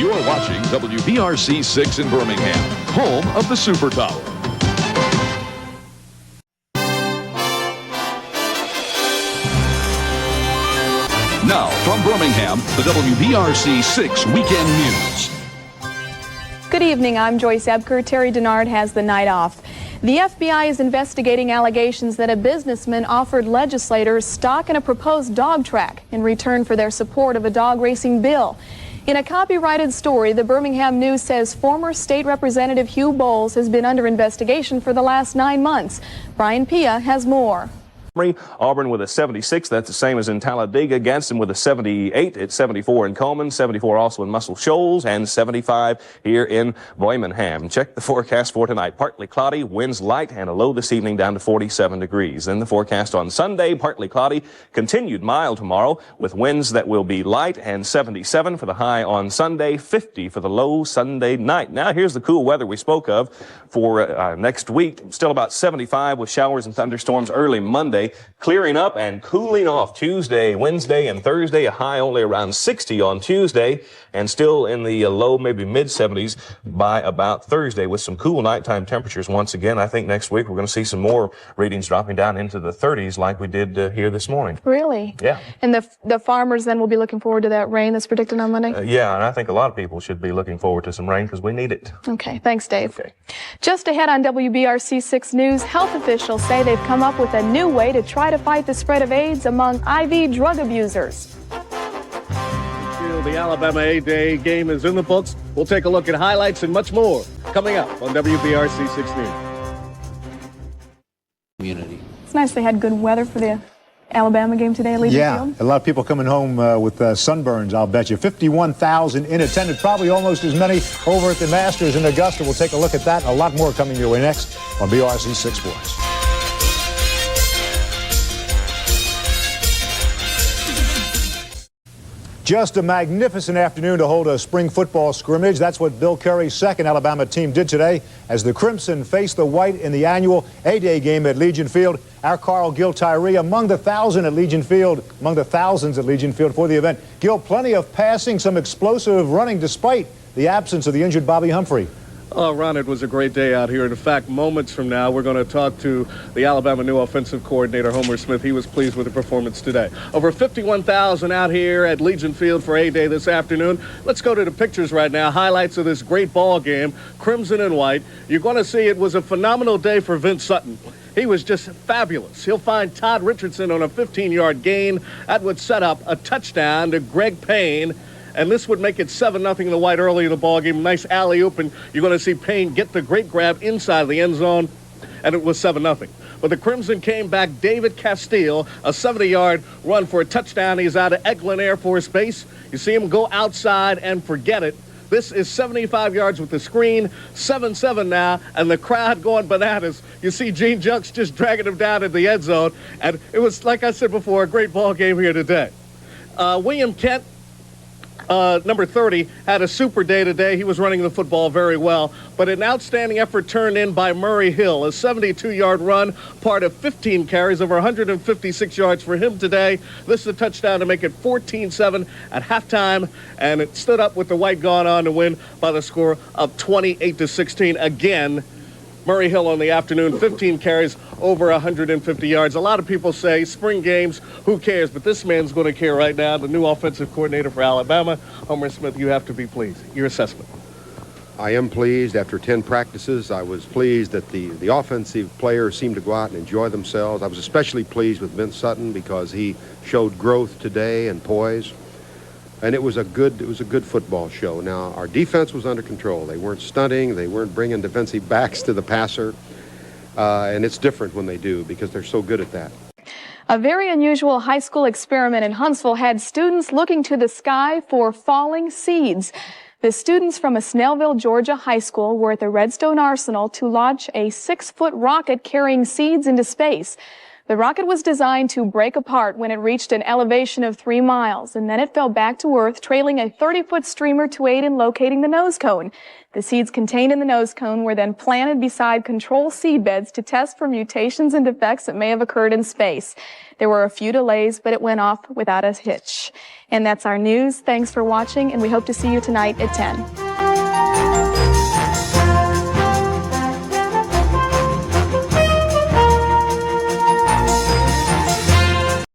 You're watching WBRC 6 in Birmingham, home of the Super Tower. Now, from Birmingham, the WBRC 6 Weekend News. Good evening, I'm Joyce Ebker. Terry Denard has the night off. The FBI is investigating allegations that a businessman offered legislators stock in a proposed dog track in return for their support of a dog racing bill. In a copyrighted story, the Birmingham News says former State Representative Hugh Bowles has been under investigation for the last 9 months. Brian Pia has more. Auburn with a 76, that's the same as in Talladega. Gadsden with a 78, it's 74 in Coleman, 74 also in Muscle Shoals, and 75 here in Birmingham. Check the forecast for tonight. Partly cloudy, winds light, and a low this evening down to 47 degrees. Then the forecast on Sunday, partly cloudy, continued mild tomorrow with winds that will be light, and 77 for the high on Sunday, 50 for the low Sunday night. Now here's the cool weather we spoke of for next week. Still about 75 with showers and thunderstorms early Monday. Clearing up and cooling off Tuesday, Wednesday, and Thursday. A high only around 60 on Tuesday, and still in the low, maybe mid-70s by about Thursday with some cool nighttime temperatures once again. I think next week we're going to see some more readings dropping down into the 30s like we did here this morning. Really? Yeah. And the farmers then will be looking forward to that rain that's predicted on Monday? Yeah, and I think a lot of people should be looking forward to some rain because we need it. Okay, thanks, Dave. Okay. Just ahead on WBRC 6 News, health officials say they've come up with a new way to try to fight the spread of AIDS among IV drug abusers. The Alabama A-Day game is in the books. We'll take a look at highlights and much more coming up on WBRC 6 News. It's nice they had good weather for the Alabama game today at Legion Field. Yeah, a lot of people coming home with sunburns, I'll bet you. 51,000 in attendance, probably almost as many over at the Masters in Augusta. We'll take a look at that and a lot more coming your way next on BRC 6 Sports. Just a magnificent afternoon to hold a spring football scrimmage. That's what Bill Curry's second Alabama team did today as the Crimson faced the White in the annual A-Day game at Legion Field. Our Carl Gil Tyree among the thousands at Legion Field for the event. Gil, plenty of passing, some explosive running despite the absence of the injured Bobby Humphrey. Oh, Ron, it was a great day out here. In fact, moments from now, we're going to talk to the Alabama new offensive coordinator, Homer Smith. He was pleased with the performance today. Over 51,000 out here at Legion Field for A-Day this afternoon. Let's go to the pictures right now. Highlights of this great ball game, Crimson and White. You're going to see it was a phenomenal day for Vince Sutton. He was just fabulous. He'll find Todd Richardson on a 15-yard gain. That would set up a touchdown to Greg Payne. And this would make it 7-0 in the White early in the ballgame. Nice alley-oop, and you're going to see Payne get the great grab inside the end zone, and it was 7-0. But the Crimson came back. David Castile, a 70-yard run for a touchdown. He's out of Eglin Air Force Base. You see him go outside and forget it. This is 75 yards with the screen, 7-7 now, and the crowd going bananas. You see Gene Junks just dragging him down in the end zone, and it was, like I said before, a great ball game here today. William Kent, number 30, had a super day today. He was running the football very well, but an outstanding effort turned in by Murray Hill, a 72-yard run, part of 15 carries, over 156 yards for him today. This is a touchdown to make it 14-7 at halftime, and it stood up with the White gone on to win by the score of 28-16. Again, Murray Hill on the afternoon, 15 carries, over 150 yards. A lot of people say spring games, who cares? But this man's going to care right now. The new offensive coordinator for Alabama, Homer Smith, you have to be pleased. Your assessment. I am pleased. After 10 practices, I was pleased that the offensive players seemed to go out and enjoy themselves. I was especially pleased with Vince Sutton because he showed growth today and poise. And it was a good football show. Now, our defense was under control. They weren't stunting. They weren't bringing defensive backs to the passer. And it's different when they do because they're so good at that. A very unusual high school experiment in Huntsville had students looking to the sky for falling seeds. The students from a Snellville, Georgia high school were at the Redstone Arsenal to launch a 6-foot rocket carrying seeds into space. The rocket was designed to break apart when it reached an elevation of 3 miles, and then it fell back to Earth, trailing a 30-foot streamer to aid in locating the nose cone. The seeds contained in the nose cone were then planted beside control seed beds to test for mutations and defects that may have occurred in space. There were a few delays, but it went off without a hitch. And that's our news. Thanks for watching, and we hope to see you tonight at 10.